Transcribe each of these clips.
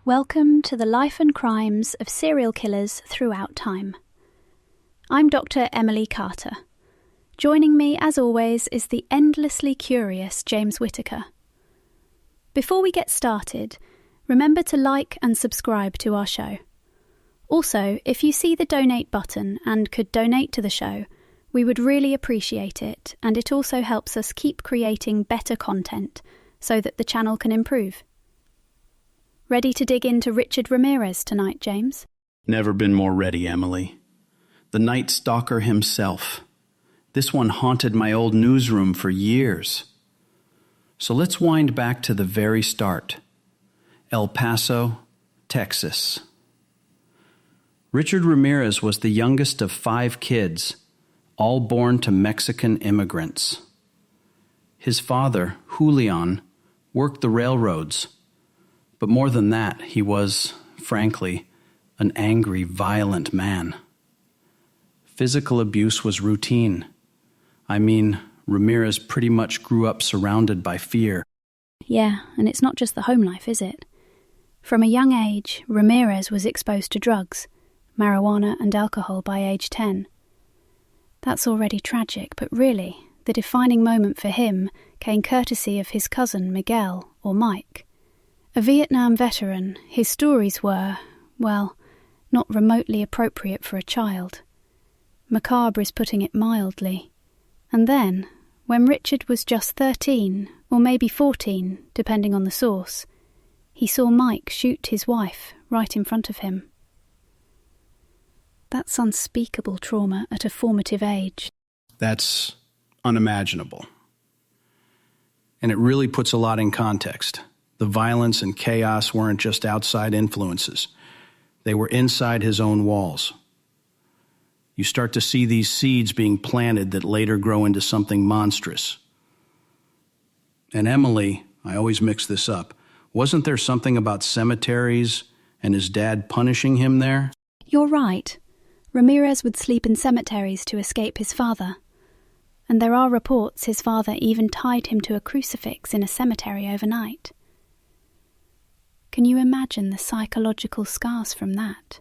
Welcome to the life and crimes of serial killers throughout time. I'm Dr. Emily Carter. Joining me, as always, is the endlessly curious James Whittaker. Before we get started, remember to like and subscribe to our show. Also, if you see the donate button and could donate to the show, we would really appreciate it, and it also helps us keep creating better content so that the channel can improve. Ready to dig into Richard Ramirez tonight, James? Never been more ready, Emily. The Night Stalker himself. This one haunted my old newsroom for years. So let's wind back to the very start. El Paso, Texas. Richard Ramirez was the youngest of 5 kids, all born to Mexican immigrants. His father, Julian, worked the railroads. But more than that, he was, frankly, an angry, violent man. Physical abuse was routine. I mean, Ramirez pretty much grew up surrounded by fear. Yeah, and it's not just the home life, is it? From a young age, Ramirez was exposed to drugs, marijuana and alcohol by age 10. That's already tragic, but really, the defining moment for him came courtesy of his cousin Miguel, or Mike. A Vietnam veteran, his stories were, well, not remotely appropriate for a child. Macabre is putting it mildly. And then, when Richard was just 13, or maybe 14, depending on the source, he saw Mike shoot his wife right in front of him. That's unspeakable trauma at a formative age. That's unimaginable. And it really puts a lot in context. The violence and chaos weren't just outside influences. They were inside his own walls. You start to see these seeds being planted that later grow into something monstrous. And Emily, I always mix this up, wasn't there something about cemeteries and his dad punishing him there? You're right. Ramirez would sleep in cemeteries to escape his father. And there are reports his father even tied him to a crucifix in a cemetery overnight. Can you imagine the psychological scars from that?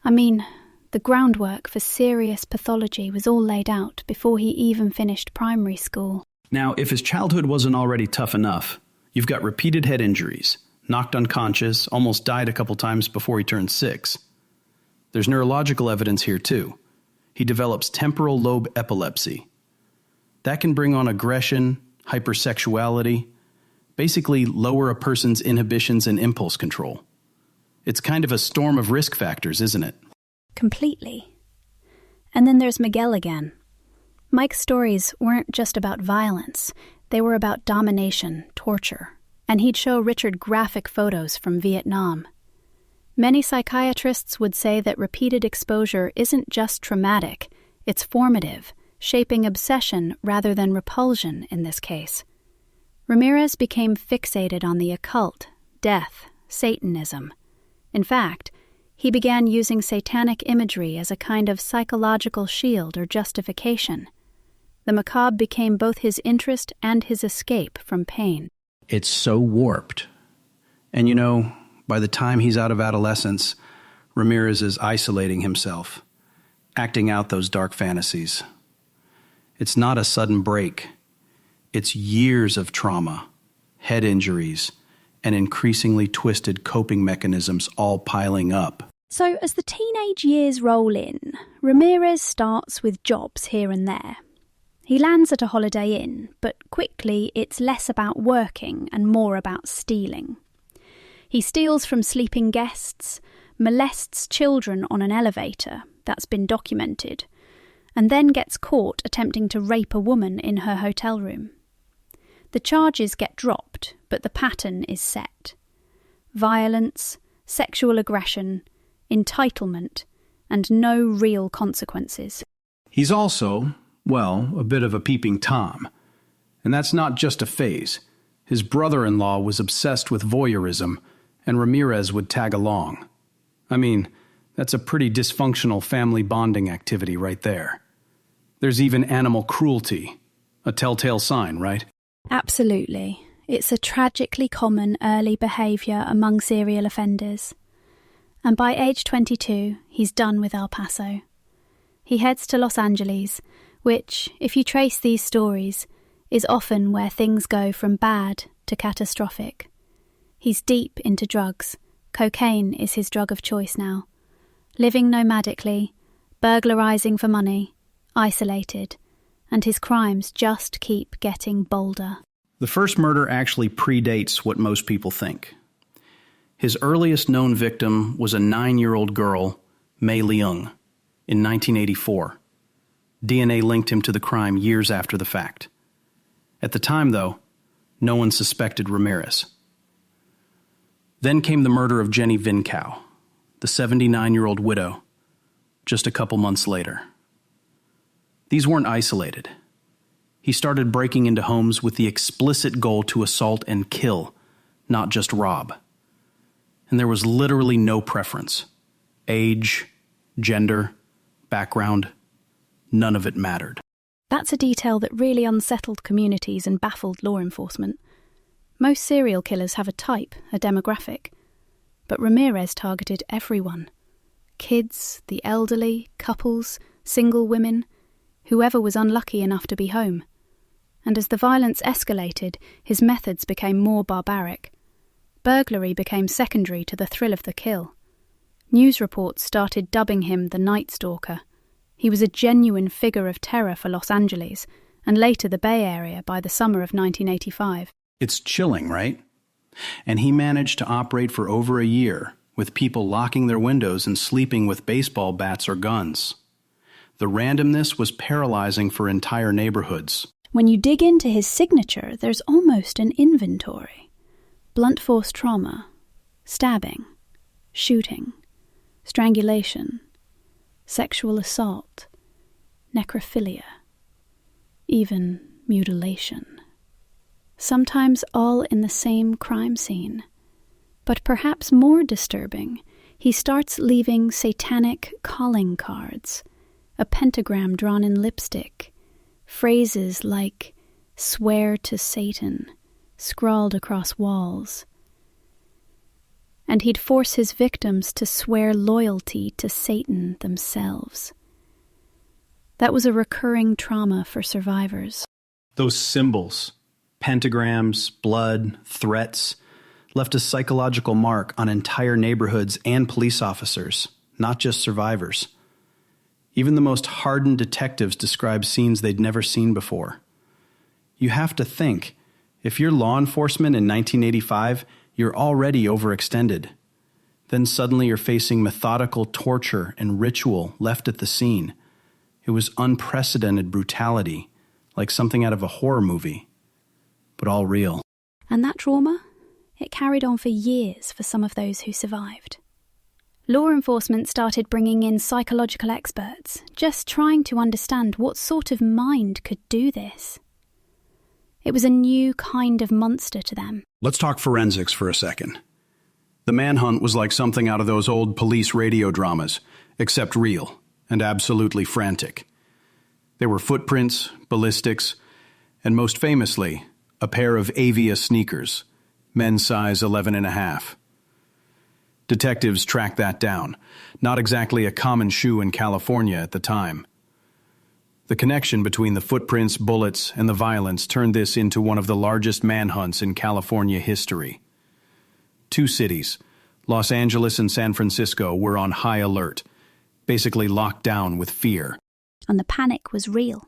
I mean, the groundwork for serious pathology was all laid out before he even finished primary school. Now, if his childhood wasn't already tough enough, you've got repeated head injuries, knocked unconscious, almost died a couple times before he turned 6. There's neurological evidence here too. He develops temporal lobe epilepsy. That can bring on aggression, hypersexuality, basically lower a person's inhibitions and impulse control. It's kind of a storm of risk factors, isn't it? Completely. And then there's Miguel again. Mike's stories weren't just about violence. They were about domination, torture. And he'd show Richard graphic photos from Vietnam. Many psychiatrists would say that repeated exposure isn't just traumatic, it's formative, shaping obsession rather than repulsion in this case. Ramirez became fixated on the occult, death, Satanism. In fact, he began using satanic imagery as a kind of psychological shield or justification. The macabre became both his interest and his escape from pain. It's so warped. And you know, by the time he's out of adolescence, Ramirez is isolating himself, acting out those dark fantasies. It's not a sudden break. It's years of trauma, head injuries, and increasingly twisted coping mechanisms all piling up. So as the teenage years roll in, Ramirez starts with jobs here and there. He lands at a Holiday Inn, but quickly it's less about working and more about stealing. He steals from sleeping guests, molests children on an elevator, that's been documented, and then gets caught attempting to rape a woman in her hotel room. The charges get dropped, but the pattern is set. Violence, sexual aggression, entitlement, and no real consequences. He's also, well, a bit of a peeping Tom. And that's not just a phase. His brother-in-law was obsessed with voyeurism, and Ramirez would tag along. I mean, that's a pretty dysfunctional family bonding activity right there. There's even animal cruelty. A telltale sign, right? Absolutely. It's a tragically common early behaviour among serial offenders. And by age 22, he's done with El Paso. He heads to Los Angeles, which, if you trace these stories, is often where things go from bad to catastrophic. He's deep into drugs. Cocaine is his drug of choice now. Living nomadically, burglarizing for money, isolated, and his crimes just keep getting bolder. The first murder actually predates what most people think. His earliest known victim was a 9-year-old girl, Mei Leung, in 1984. DNA linked him to the crime years after the fact. At the time, though, no one suspected Ramirez. Then came the murder of Jenny Vincow, the 79-year-old widow, just a couple months later. These weren't isolated. He started breaking into homes with the explicit goal to assault and kill, not just rob. And there was literally no preference. Age, gender, background, none of it mattered. That's a detail that really unsettled communities and baffled law enforcement. Most serial killers have a type, a demographic. But Ramirez targeted everyone. Kids, the elderly, couples, single women, whoever was unlucky enough to be home. And as the violence escalated, his methods became more barbaric. Burglary became secondary to the thrill of the kill. News reports started dubbing him the Night Stalker. He was a genuine figure of terror for Los Angeles, and later the Bay Area by the summer of 1985. It's chilling, right? And he managed to operate for over a year, with people locking their windows and sleeping with baseball bats or guns. The randomness was paralyzing for entire neighborhoods. When you dig into his signature, there's almost an inventory. Blunt force trauma, stabbing, shooting, strangulation, sexual assault, necrophilia, even mutilation. Sometimes all in the same crime scene. But perhaps more disturbing, he starts leaving satanic calling cards, a pentagram drawn in lipstick, phrases like "swear to Satan" scrawled across walls. And he'd force his victims to swear loyalty to Satan themselves. That was a recurring trauma for survivors. Those symbols, pentagrams, blood, threats, left a psychological mark on entire neighborhoods and police officers, not just survivors. Even the most hardened detectives describe scenes they'd never seen before. You have to think, if you're law enforcement in 1985, you're already overextended. Then suddenly you're facing methodical torture and ritual left at the scene. It was unprecedented brutality, like something out of a horror movie, but all real. And that trauma? It carried on for years for some of those who survived. Law enforcement started bringing in psychological experts, just trying to understand what sort of mind could do this. It was a new kind of monster to them. Let's talk forensics for a second. The manhunt was like something out of those old police radio dramas, except real and absolutely frantic. There were footprints, ballistics, and most famously, a pair of Avia sneakers, men's size 11.5. Detectives tracked that down, not exactly a common shoe in California at the time. The connection between the footprints, bullets, and the violence turned this into one of the largest manhunts in California history. 2 cities, Los Angeles and San Francisco, were on high alert, basically locked down with fear. And the panic was real.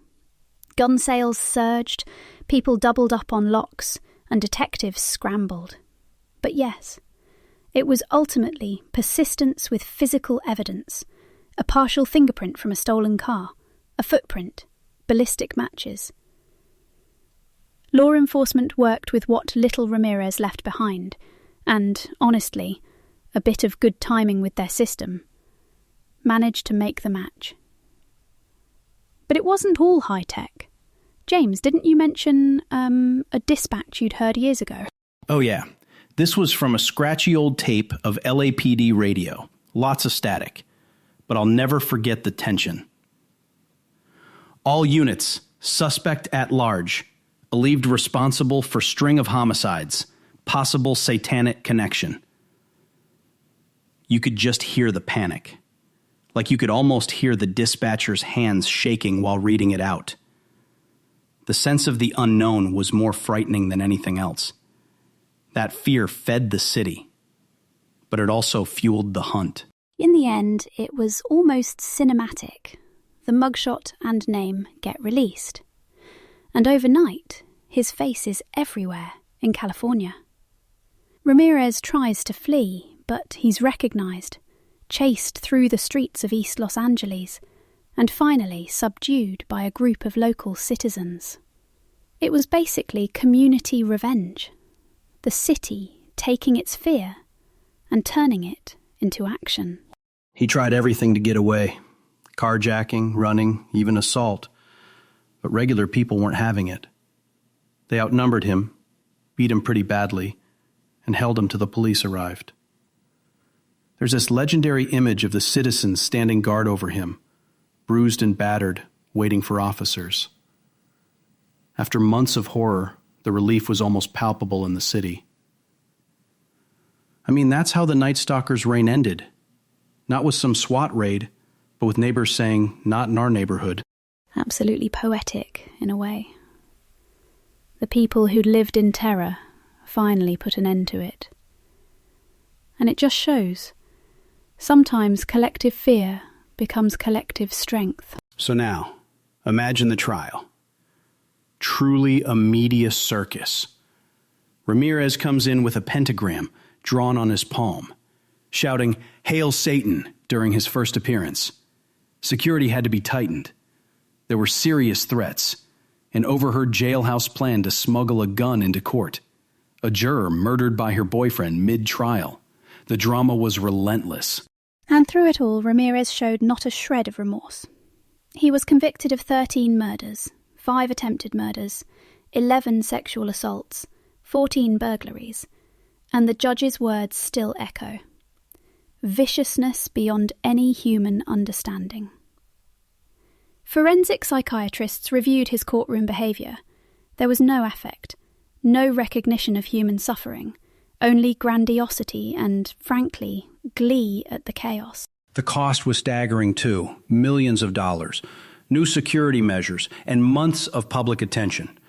Gun sales surged, people doubled up on locks, and detectives scrambled. But yes, it was ultimately persistence with physical evidence, a partial fingerprint from a stolen car, a footprint, ballistic matches. Law enforcement worked with what little Ramirez left behind, and, honestly, a bit of good timing with their system, managed to make the match. But it wasn't all high-tech. James, didn't you mention a dispatch you'd heard years ago? Oh yeah, this was from a scratchy old tape of LAPD radio, lots of static, but I'll never forget the tension. All units, suspect at large, believed responsible for string of homicides, possible satanic connection. You could just hear the panic. Like you could almost hear the dispatcher's hands shaking while reading it out. The sense of the unknown was more frightening than anything else. That fear fed the city, but it also fueled the hunt. In the end, it was almost cinematic. The mugshot and name get released. And overnight, his face is everywhere in California. Ramirez tries to flee, but he's recognized, chased through the streets of East Los Angeles, and finally subdued by a group of local citizens. It was basically community revenge, the city taking its fear and turning it into action. He tried everything to get away. Carjacking, running, even assault. But regular people weren't having it. They outnumbered him, beat him pretty badly, and held him till the police arrived. There's this legendary image of the citizens standing guard over him, bruised and battered, waiting for officers. After months of horror, the relief was almost palpable in the city. I mean, that's how the Night Stalker's reign ended. Not with some SWAT raid, but with neighbors saying, "Not in our neighborhood." Absolutely poetic, in a way. The people who'd lived in terror finally put an end to it. And it just shows. Sometimes collective fear becomes collective strength. So now, imagine the trial. Truly a media circus. Ramirez comes in with a pentagram drawn on his palm, shouting, "Hail Satan," during his first appearance. Security had to be tightened. There were serious threats, an overheard jailhouse plan to smuggle a gun into court, a juror murdered by her boyfriend mid-trial. The drama was relentless. And through it all, Ramirez showed not a shred of remorse. He was convicted of 13 murders, 5 attempted murders, 11 sexual assaults, 14 burglaries, and the judge's words still echo. Viciousness beyond any human understanding. Forensic psychiatrists reviewed his courtroom behaviour. There was no affect, no recognition of human suffering, only grandiosity and, frankly, glee at the chaos. The cost was staggering too, millions of dollars, new security measures, and months of public attention.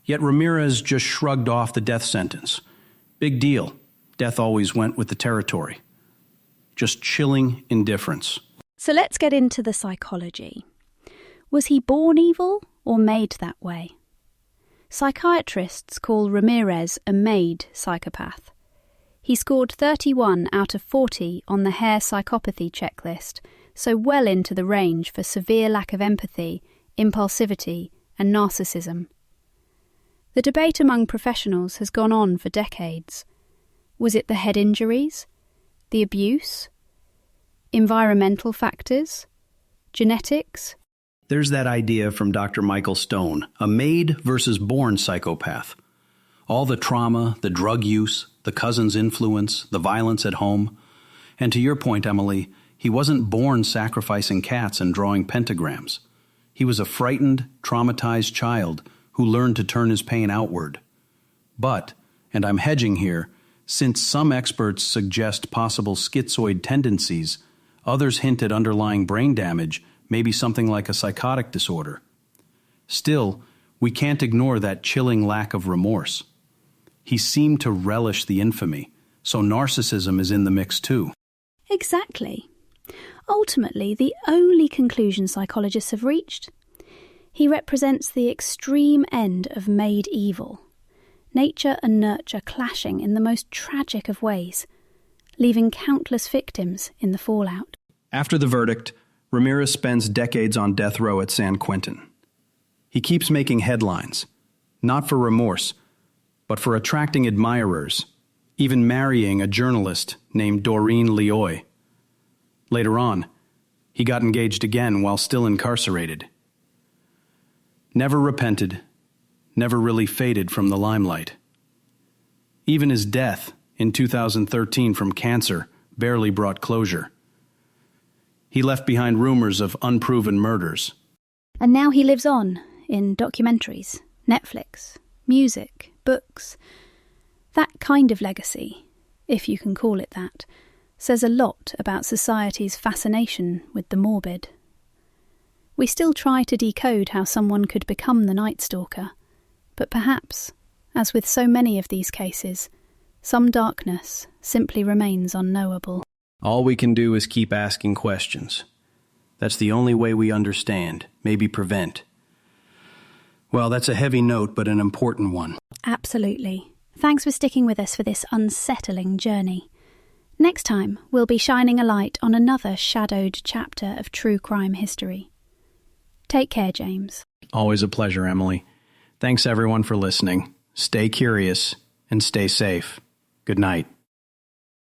Yet Ramirez just shrugged off the death sentence. Big deal. Death always went with the territory. Just chilling indifference. So let's get into the psychology. Was he born evil or made that way? Psychiatrists call Ramirez a made psychopath. He scored 31 out of 40 on the Hare psychopathy checklist, so well into the range for severe lack of empathy, impulsivity, and narcissism. The debate among professionals has gone on for decades. Was it the head injuries? The abuse? Environmental factors? Genetics? There's that idea from Dr. Michael Stone, a made versus born psychopath. All the trauma, the drug use, the cousin's influence, the violence at home. And to your point, Emily, he wasn't born sacrificing cats and drawing pentagrams. He was a frightened, traumatized child who learned to turn his pain outward. But, and I'm hedging here, since some experts suggest possible schizoid tendencies, others hint at underlying brain damage, maybe something like a psychotic disorder. Still, we can't ignore that chilling lack of remorse. He seemed to relish the infamy, so narcissism is in the mix too. Exactly. Ultimately, the only conclusion psychologists have reached. He represents the extreme end of made evil. Nature and nurture clashing in the most tragic of ways, leaving countless victims in the fallout. After the verdict, Ramirez spends decades on death row at San Quentin. He keeps making headlines, not for remorse, but for attracting admirers, even marrying a journalist named Doreen Leoy. Later on, he got engaged again while still incarcerated. Never repented, never really faded from the limelight. Even his death in 2013 from cancer barely brought closure. He left behind rumors of unproven murders. And now he lives on in documentaries, Netflix, music, books. That kind of legacy, if you can call it that, says a lot about society's fascination with the morbid. We still try to decode how someone could become the Night Stalker, but perhaps, as with so many of these cases, some darkness simply remains unknowable. All we can do is keep asking questions. That's the only way we understand, maybe prevent. Well, that's a heavy note, but an important one. Absolutely. Thanks for sticking with us for this unsettling journey. Next time, we'll be shining a light on another shadowed chapter of true crime history. Take care, James. Always a pleasure, Emily. Thanks, everyone, for listening. Stay curious and stay safe. Good night.